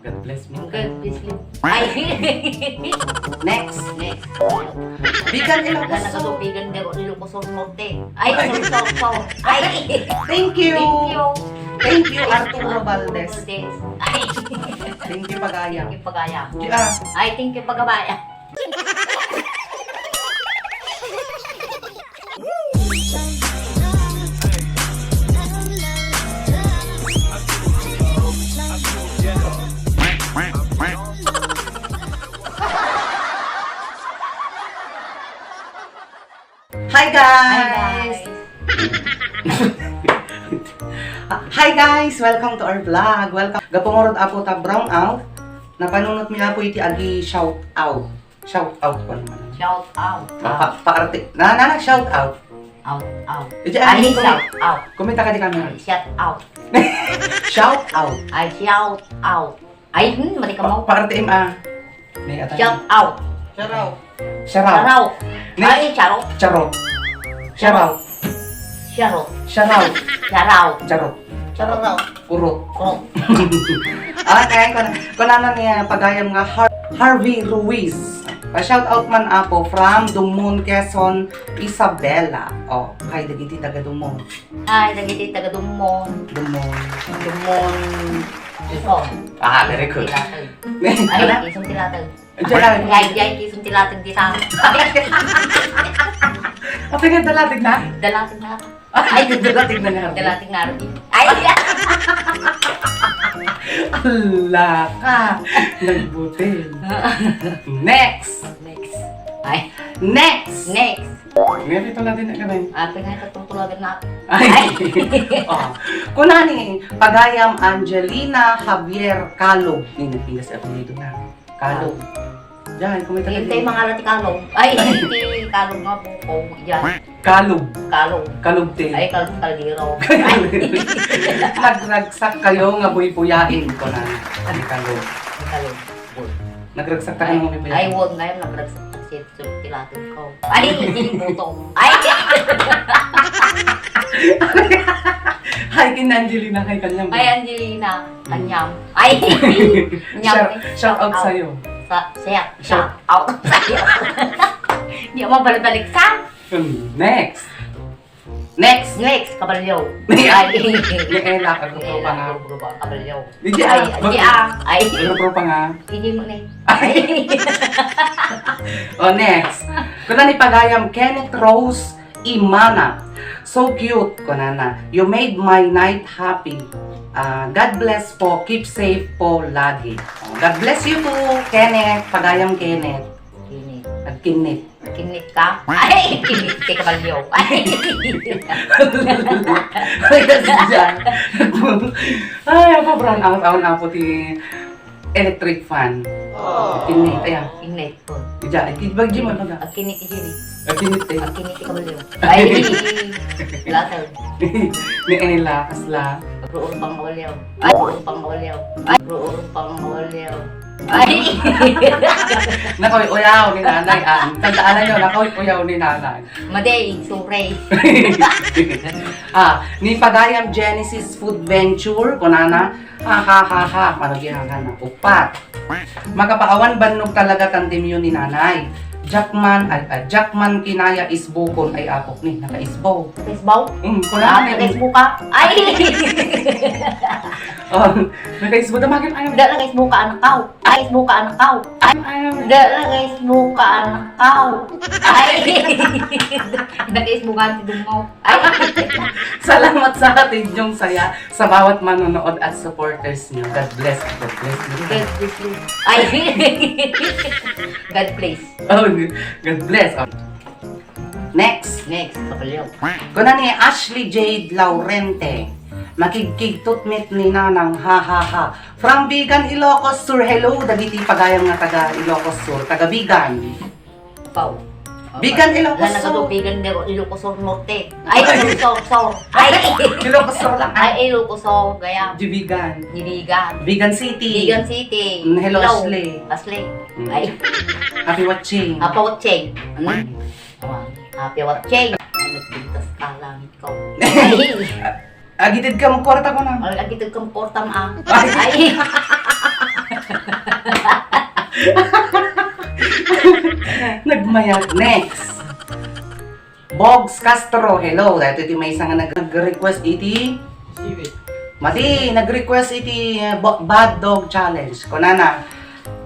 God bless me. God bless you. Ay! Next. Next. Bigan Wala Ilocos. nagatubigan din ako ni Lucosor Norte. Ay, so. Ay! Thank you. Thank you. Thank you, Arturo Valdez. Ay! Thank you, Pagaya. Thank you, Pagaya. Ah, Ay, thank you, Pagabaya. Hi guys! Hi guys! Welcome to our vlog. Welcome. Gapungorod apo ta brown out. Napanunot mi apo iti agi shout out. Shout out ko naman. Shout out. Paarte. Shout out. Out. Iti Ay, agi shout out. Kumita ka di kami. Shout out. Shout out. Ay, shout out. Ay, mali ka mo. Paarte May atay. Shout out. Sharaw. Sharaw. Ay, sharaw. Charot. Sharaw. Sharaw. Sharaw. Sharaw. Charot. Sharaw. Urot. Oh. Kaya ko na niya pagayam nga Harvey Ruiz. Pa-shout out man apo from Dumon, Quezon, Isabela. Oh, kay dagiti taga Dumon. Ay, nagiti taga Dumon. Dumon. Quezon. Very good. Tilatag. Ay, Ay, Quezon tilatag. Diyan. Ay, Quezon tilatag dita. Apa nga dalatig na? Dalatag na. Ay, dalatig na nga. Dalatag na rin. Ay, Ala ka. Nagbutin. Next. next. Ay, Next. next. Ngayon ito natin na kami. Pinay katutulagan natin. Ay. Oh. Kunani, pagayam Angelina Javier Calog. Pingas apelido na. Calog. Diyan, kumita ka. Hintay mga lati kalong. Ay, hindi kalong nga po ko. Yan, Calog. kalong. Calog din. Ay, kalong kaliro. Nagragsak kayo nga buhay-puyain ko na. Ay, Calog. Kalong. Nagragsak kayo nga Ay, buhay-puyain. huwag ngayon. Nagragsak kasi tilatag ko. Ay, hindi butong. Ay, Hi, kin Angelina, kay kanyang. ay, Angelina. Kanyam. Ay, nyam. Shout out sa'yo. Shout out sa'yo. Hindi mo balik-balik sa. Next. Next. Next, kabalyo. Ay, Ay, yung Ella, kagrupo pa nga. kabalyo. Hindi Ay, hindi Ay, Kagrupo pa nga. hindi mo na. Ay. Oh, next. Kuna ni pagayam Kenneth Rose Imana. So cute, kunana. You made my night happy. God bless po. Keep safe po lagi. God bless you too, Kenneth. Pagayam Kenneth. Kinit. At Kinit. Kinit ka? Ay, kinit ka kabalyo. Ay, Ay, kasi dyan. Ay, ako, brown out. Ako na po ti electric fan. Kinit, ayan. kinit po. Diyan, ibag mo na. Ang kinit ka dyan eh. Kinit eh. Ang kinit ka kabalyo. Ay, latag. Ni Ella, kasla. Magruurong pang kabalyo. Ay, magruurong pang kabalyo. Ay, magruurong pang kabalyo. Ay! Nakoy-uyaw ni nanay. Tandaan na yun, nakoy-uyaw ni nanay. Maday, sumray. Ni Pagayam Genesis Food Venture, kunana, ha, malagihangan na. Upat. Magkapaawan banog talaga kandim yun ni nanay. Jackman kinaya isbukon ay apok ni, naka-isbo. Naka-isbaw? Kunana. Naka-isbo ka? Ay! Naka-isbo, damagin ayaw. Hindi, naka-isbo ka anak kaw. Ay, isbo ka anak kaw. Ay, hindi, naka-isbo ka anak kaw. Ay! Naka-isbo ka anak dumaw. Ay! Salamat sa atin yung saya sa bawat manonood at supporters niyo. God bless. God bless you. God bless you. Ay! God bless. Oh, God bless. Oh. Next. Next, kapalyo. Kuna ni Ashley Jade Laurente. Makigkigtut mit ni nanang ha. From Bigan, Ilocos Sur. Hello, dagiti pagayam nga taga Ilocos Sur. Taga Bigan. Pau. Bigan, Ilocos Wala Sur. nagatubigan din ako, Ilocos Norte. Ay, so. Ay! Ilocos Sur lang. Ay, Ilocos gaya. Di Bigan. Nibigan. Bigan City. Bigan City. Hello, Ashley. Ashley. Mm. Ay, Happy watching. Happy watching. Ano? Happy watching. Ay, nagbintas ka langit ko. Ay, Agitid ka mo kwarta ko na. agitid kang portam ang. Ay. Ay, Nagmayag. Next. Bogs Castro, hello. Dahil iti may isang nag-request iti. Mati, nag-request iti Bad Dog Challenge. Kunana,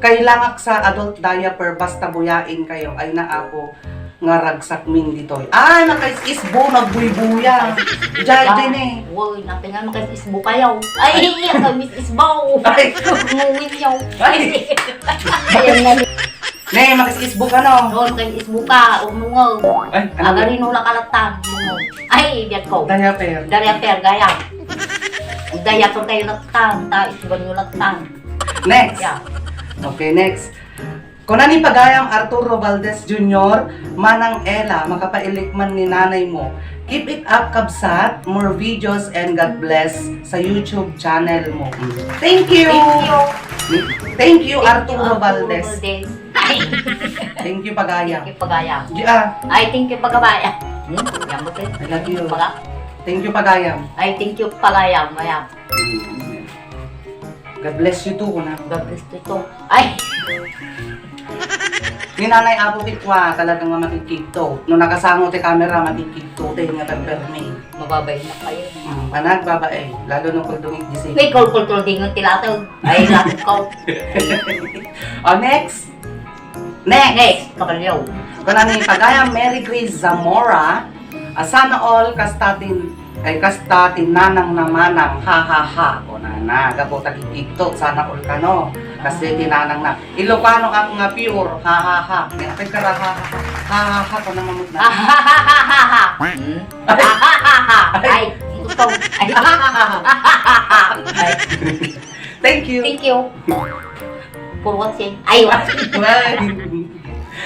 kailangak sa adult diaper basta buyain kayo. Ay na ako nga ragsak min ditoy. Ay, nakais-isbo, nagbuy-buya. Diyan eh. Uy, natingan mo kayo isbo kayo. Ay, iya ka, Miss Isbaw. Ay. Umuwin yaw. Ay. Ayun na. Ne, makis-isbo ka no. Doon kayo isbo ka, umungog. Ay, Agarin nula kalatan, umungog. Ay, diyan ko. Diaper. Diaper, gaya. Diaper kayo latan, ta isban nyo latan. Next. Yeah. Okay, next. Kunani pagayam Arturo Valdez Jr., Manang Ella, makapailikman ni nanay mo. Keep it up, kabsat. More videos and God bless sa YouTube channel mo. Thank you! Thank you, Arturo Valdez. Ay, Thank you, pagayam. thank you pagaya. Yeah, Ay, thank you pagabaya. Yan mo I love you. Paga. Thank you, pagayam. Ay, thank you pagaya. Maya. God bless you too, kuna. Gablis ito. Ay, Ni nanay Apo Kitwa, talagang nga makikito. Nung nakasango ti camera, makikito. Tayo nga tagpermi. mababay na kayo. Panag babae, lalo nung kuldungit gising. May kul-kul-kul dingon tilatag. Ay, lakot ko. Next. Next. Next, kabalyaw. Kunani pagayam Mary Grace Zamora, sana all kastatin nanang namanang ha ha ha. O na gabo tagikito sana all kano. Kasi tinanang na. Ilocano ang nga pure ha ha ha. Nagpit ka ha ha ha ko na mamut na. Ahahahaha. Ay, ito to. Ay, ay. Thank you. Thank you. For watching. Ay,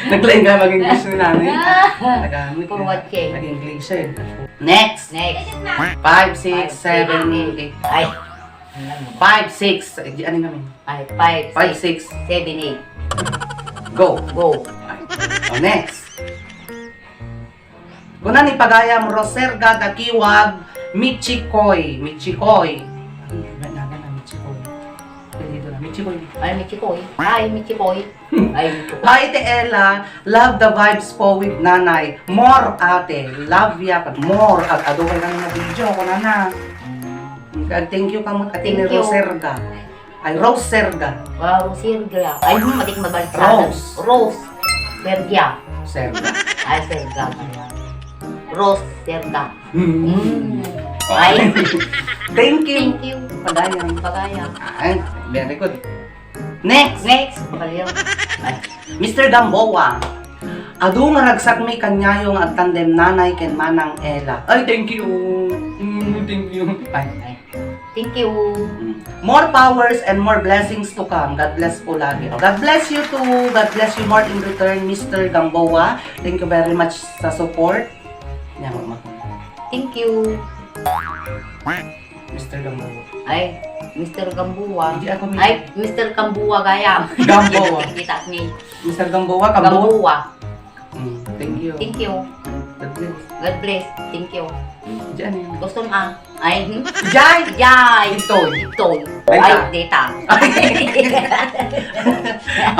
Naglain ka mag-English ni nanay. Nagamit For ka. watching. Nag-English eh. Next. Next. 5, 6, 7, 8. Ay. 5, 6. Ano namin? Ay, 5, 5, 6. 6, 7, 8. Go. Go. Next. Kunan ni pagayam Roserga Dakiwag Michikoy. Michikoy. Michikoy. Dito na. Michikoy. Ay, Michikoy. Ay, Michikoy. Ay, Michikoy. Hi, Ate Ella. Love the vibes po with nanay. More, ate. Love ya. More. Aduhay na nga video ko na. Thank you kamot ate ni Thank you. Roserga. Ay, Roserga. Wow, Sergia. Ay, matik mabalik sa Rose. Rose. Sergia. Serga. Ay, Sergia. Rose, Sergia. Mm. Ay, Thank you. thank you. Pagayam. Pagaya. Ay, very good. Next. Next. Pagaliw. Ay, Mr. Gamboa. Adu nga ragsak may kanyayong at tandem nanay ken Manang Ella. Ay, thank you. Thank you. Ay. ay. Thank you. More powers and more blessings to come. God bless po lagi. God bless you too. God bless you more in return, Mr. Gamboa. Thank you very much sa support. Yan, Thank you. Mr. Gamboa. Ay, Mr. Gambuwa. Hindi ako Ay, Mr. Gambuwa gaya. Gamboa. Kita ni Mr. Gamboa, Gamboa. Gambuwa. Thank you. Thank you. God bless. God bless. Thank you. Diyan yun. Gusto mo ay, Jai! Yay! Itoy. Itoy. Data. Ay, data.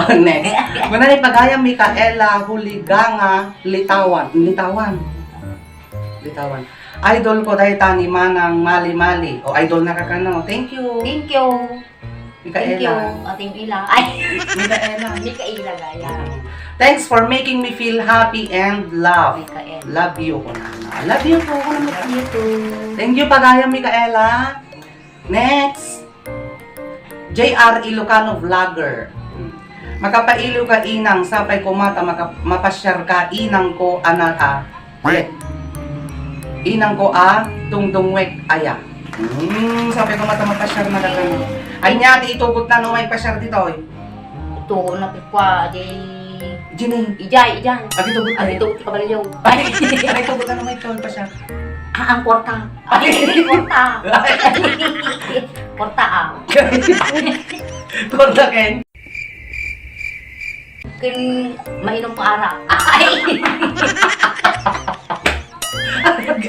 Oh, next. Muna ni pagayam Micaela Huliganga Litawan. Litawan. Litawan. Idol ko dahil tani manang mali-mali. O idol na kakano. Thank you. Thank you. Thank you. Micaela. Ating ila. Ay, Micaela. Mikaela gaya. Thanks for making me feel happy and love. Mikaela. Love you ko na. Love you po. Love you too. Thank you pagayam Micaela. Next. JR Ilocano Vlogger. Makapailo ka inang sapay kumata mapasyar ka inang ko anaka. Inang ko tungdungwek aya. Sapay kumata mapasyar na kagano. Anya di itugot na no may pasyar dito. Ito, napikwa, di... Jini. Ijay, ijay. Agitugot Ay, ay. ito, kabalyaw. Ay, itugot na no may pasyar. Ang kwarta. Ay, kwarta. Kwarta Korda ken. Kin mainom pa ara. Ay,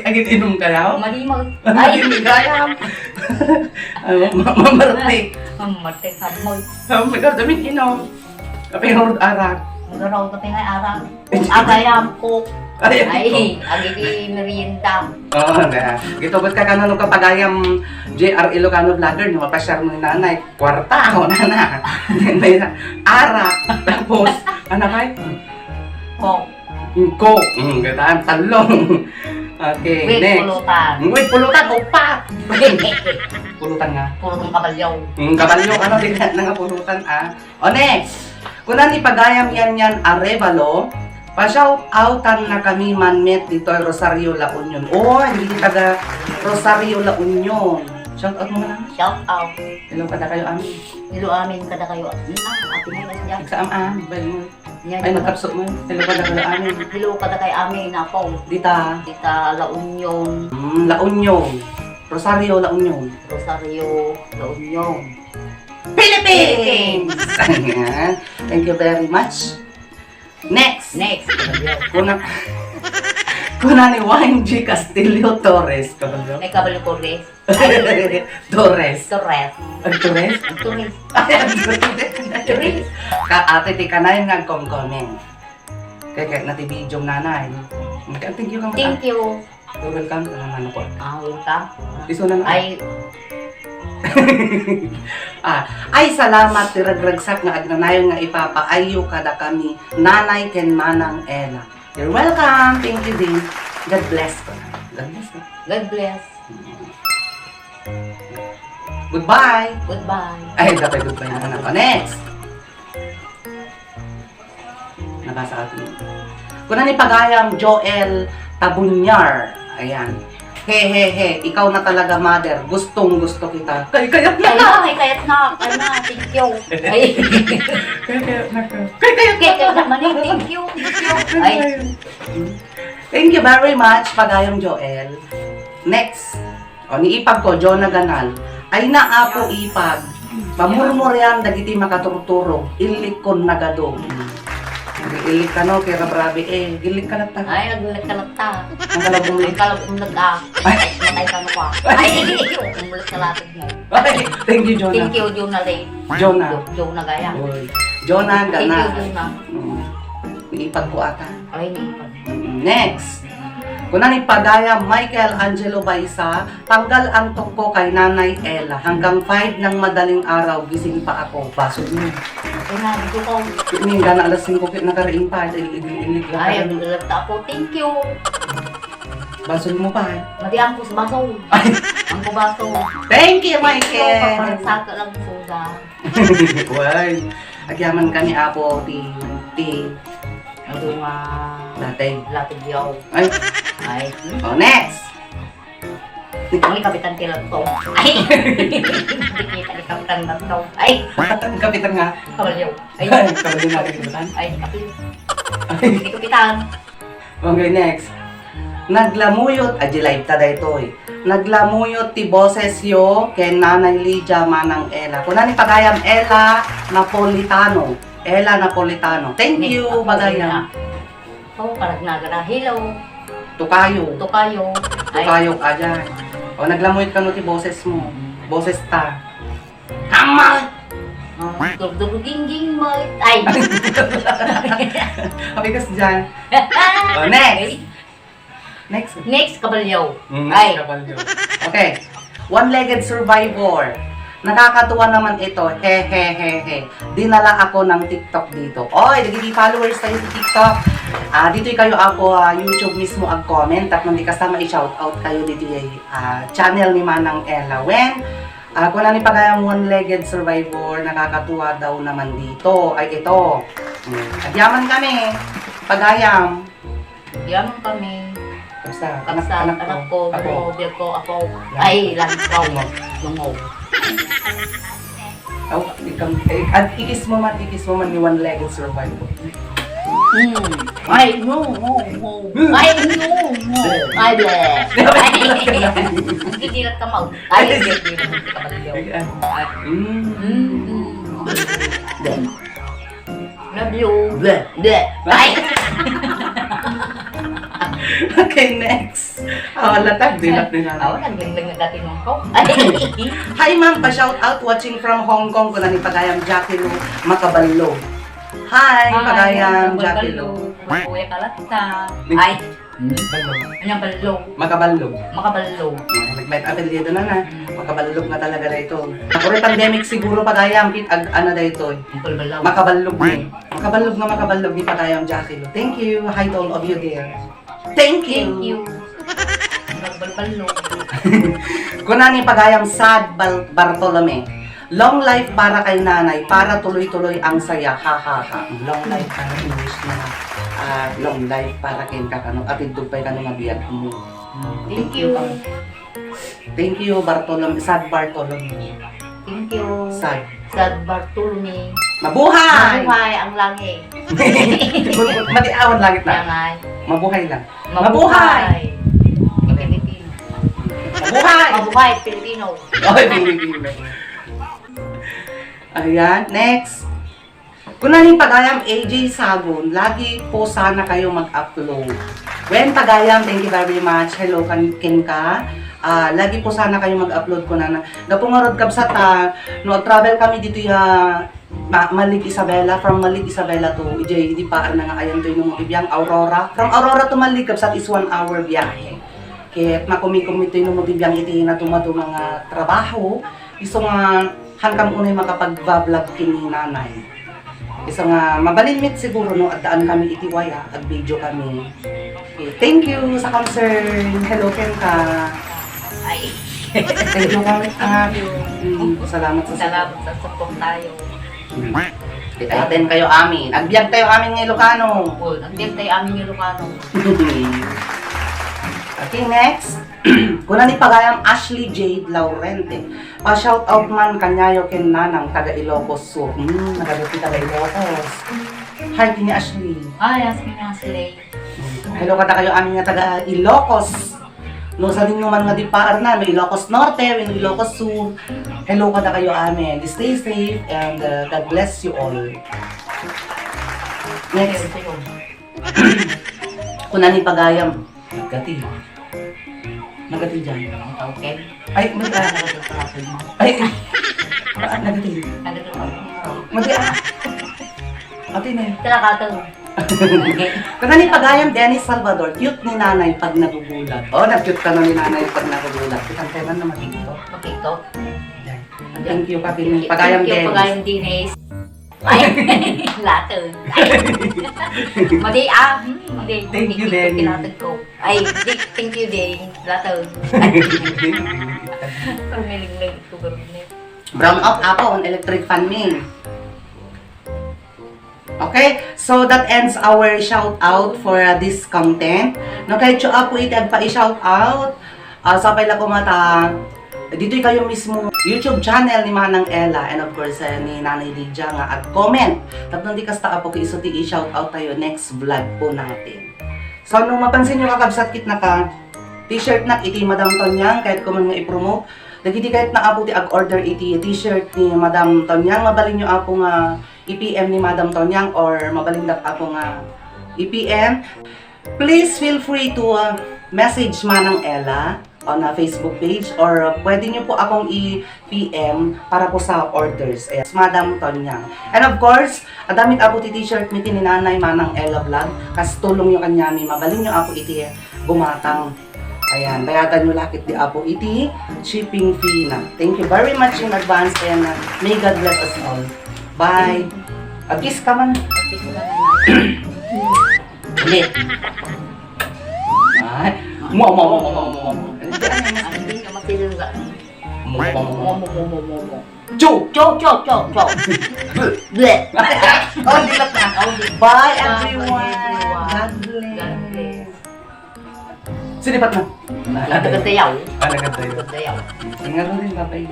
Agit inom ka daw? malimag. Ay, Ay, gayam. Mamarti. mate ka mo. Oh my God, damit inom. Kapinurod arak. Magaraw ka pinay-arang. Kung agayam ko. Ay, agigi merienda. Oo, na. Gito ba't ka kanano kapag ayam JR Ilocano vlogger nyo, mapasyar mo ni nanay, kwarta ako na. May arak. Tapos, ano kay? Kung Ko. Gataan, talong. Okay, with next. pulutan. Wait, pulutan, upat. Pulutan nga. Pulutong kabalyaw. Kabalyo, ano, di na nga pulutan, ah. O, next. Kung ni pagayam yan Arevalo, pa-shout outan na kami manmet dito Rosario La Union. Oh, hindi taga Rosario La Union. Shout out mo na. Shout out. Hello kada kayo amin. Nilo amin kada kayo. Ate mo kasi dyan. Sa bal mo. Yan, Ay, magkapsok mo. Hello kada kayo amin. Nilo kada kay amin na po. Dita. Dita La Union. La Union. Rosario La Union. Rosario La Union. Philippines! Ayan. Thank you very much. Next. Next. Kuna ni Wayne G. Castillo Torres. Kabalyo? May kabalyo ko res. Torres. Torres. Ang Torres? Torres. Ay, ang Torres. Ate, ti kanay nga comment. Kaya nati video nanay. Thank you kang Thank you. You're welcome. Ano po? Welcome. Iso na lang. Ay, Ay salamat tiragragsak nga agnanayon nga ipapaayo kada kami nanay ken manang Ella. You're welcome. Thank you din. God bless ko. God bless ko. God bless. Goodbye. Goodbye. Ay, dapat goodbye na anak ko. Next. Nabasa ka ito. Kuna ni pagayam Joel Tabunyar. Ayan. He, ikaw na talaga mother. Gustong gusto kita. Kayat na ka. Ay, kayat na. Ay na, thank you. Ay, Kayat na ka. kayat naman eh. Thank you. Ay, Thank you very much, Pagayong Joel. Next. O, ni ipag ko, Jonah Ganal. Ay naapo ipag. Pamurmur yan, dagiti makaturturo. Ilik kon nagado. Ilik ka no, kaya brabe eh. Ilik ka lang ta. ay, naglalagkalata. Ang kalabong Ay, lik. kalabong ah. Ay, matay ka na pa. Ay, umulit ka latag mo. Ay, thank you, Jonah. Thank you, Jonah Lay. Jonah. Jonah Gaya. Oy. Jonah Thank you, Ganal. Jonah. Ni ipag ko ata. Ay, nipag. Next. Kuna ni Pagaya Michael Angelo Baisa, tanggal antok ko kay Nanay Ella. Hanggang 5 ng madaling araw, gising pa ako. Basod mo. Ay, na, dito ko. Hindi nga na alas 5 nakaraing pa. Ilig lang. Ay, ang naglalagta ako. Thank you. Basod mo pa. Madiang ko sa baso. Ang ko baso. Thank you, Parang Michael! saka lang suda. Why? Agyaman kami apo, ti. Ang mga Latay. latag yaw. Ay, Ay, oh, next! ang kapitan kila to. Ay, hindi kita ni kapitan na to. Ay, Kapitan nga. kabalyaw. Ay, Kapitan natin kapitan. ay, kapitan. Ay, Hindi kapitan. okay, next. Naglamuyot, live ta dayto eh. Naglamuyot ti boses yo ken Nanay Lydia manang Ella. Kuna ni Pagayam Ella Napolitano. Ella Napolitano. Thank you, Pagayam. Oh, parang nagara. Hello. Tukayo. Tukayo. Ay, Tukayo ka dyan. O, naglamuyot ka no ti boses mo. Boses ta. Tama! dugduging mo. Ay. Kapikas dyan. O, next. Next. Next, kabalyaw. Ay. Okay. One-legged survivor. Nakakatuwa naman ito. He. Dinala ako ng TikTok dito. Oy, nagiging followers tayo sa TikTok. Dito kayo ako YouTube mismo ag-comment at nang di kasama i-shoutout kayo dito channel ni Manang Ella. When kung ano ni Pagayang one-legged survivor, nakakatuwa daw naman dito. Ay ito. Agyaman kami. Pagayang. Yaman kami. Basta, Kapsa, anak ko, Ako. biya ko, ako. Ay, langaw. Lungaw. Oh, ikis mo man ni one-legged survivor. Ay, no. Ay, no. Ay, bleh. Ay, nagdidilat ka mau. Ay, nagdidilat ka kabalyaw. Love you. Bleh. Bleh. Ay. Okay, next. Latag, dilat din Ako, na. nagling na dati nung ko. Ay. Hi ma'am, pa-shout out watching from Hong Kong ko na ni Pagayam Jackie Lu Makaballo. Hi, Pagayam, Jackie Lo. Kuya Kalata. Ay, anyang ballo. Makabalog. Makaballo. Nag-met apelyido na. Makabalog na talaga na ito. Or pandemic siguro Pagayam, ano na ito. Balbalaw. Makabalog ni. Makabalog ni Pagayam, Jackie Lo. Thank you. Hi to all of you there. Thank you. Thank you. Balbalo. Kunani Pagayam, Sad Bartolome. Long life para kay nanay, para tuloy-tuloy ang saya. Ha ha ha. Long life para English na. Long life para kay kakano. At itugpay ka nga biyag mo. Thank you. Thank you, Bartolome. Sad Bartolome. Thank you. Sad. Sad Bartolome. Mabuhay! Mabuhay ang langit. Matiawan langit na. Yangay. Mabuhay lang. Mabuhay. Pilipino. Mabuhay! Mabuhay, Pilipino. Okay, Pilipino. Ayan, next. Kunaning Pagayam, AJ Sagon, lagi po sana kayo mag-upload. When Pagayam, thank you very much. Hello, Kenka. Lagi po sana kayo mag-upload ko na. Gapungarod kabsat, no, travel kami dito Malig Isabela, from Malig Isabela to EJ, di pa na nga ayan to yung mga Aurora. From Aurora to Malig kabsat is 1 hour biyahe. Kaya makumikumi to yung mga bibiyang iti na tumato mga trabaho. Iso nga hanggang unay makapag-vlog kini nanay. Isa nga mabalimit siguro no at daan kami itiwaya at video kami. Okay, thank you sa concern. Hello Kenka. Ay. Thank you kami. Salamat sa Salamat sa support tayo. Itaten kayo amin. Agbyag tayo amin ng Ilocano. Ang tayo aming Ilocano. Okay, next. Kuna ni Pagayam Ashley Jade Laurente. Pa-shout out man kanyayo ken nanang taga Ilocos Sur. Nagaduti taga Ilocos. Hi kini Ashley. Ay, asking nga sila. Hello kada kayo amin nga taga Ilocos. No sa din naman nga di paar na may Ilocos Norte, may Ilocos Sur. Hello kada kayo amin. Stay safe and God bless you all. Next. Kuna ni Pagayam. Nagati. Nagati dyan. Okay. Ay, ay, nagati. Mati, ate na yun. Talakatang. Kaya ni Pagayam, Dennis Salvador, cute ni nanay pag nagugulat. Oh, nag-cute ka na ni nanay pag nagugulat. Kitang kailan naman dito. Makito. Thank you, Pagayam Thank you, Dennis. Pagayam Dennis. Ay, later. Madi, madi. Thank you, Dennis. Kinatag ko. Ay, thank you, Dennis. Later. Permiling ko garunin. Brown out ako on electric fan me. Okay, so that ends our shout out for this content. No, kahit siya po itag pa i-shout out. Sabay lang kumata. Dito kayo mismo YouTube channel ni Manang Ella and of course ni Nanay Lydia nga at comment. Tapos di kasta po kay isuti i-shout out tayo next vlog po natin. So nung mapansin nyo kakabsat kit na ka t-shirt na iti Madam Tonyang kahit ko man nga i-promote. Dagiti kahit na apo ti ag-order iti t-shirt ni Madam Tonyang mabalin nyo apo nga i-PM ni Madam Tonyang or mabalin dak apo nga i-PM. Please feel free to message Manang Ella on a Facebook page or pwede nyo po akong i-PM para po sa orders. Ayan, Madam Tonyang. And of course, adamit ako ti t-shirt mi ni Nanay Manang Ella Vlog. Kas tulong nyo kanyami, mabalin nyo ako iti gumatang. Ayan, bayatan nyo lakit di ako iti shipping fee na. Thank you very much in advance and may God bless us all. Bye! Kiss ka man. Ulit. Ay, mo. Hindi ka matilga. Mo. Chu! Cho. Bleh. Oh, dilap na. Bye everyone. God bless. God bless. Sinipat na. Nagkatayaw. Talaga tayo. Nagkatayaw. Ingat mo rin, bye-bye.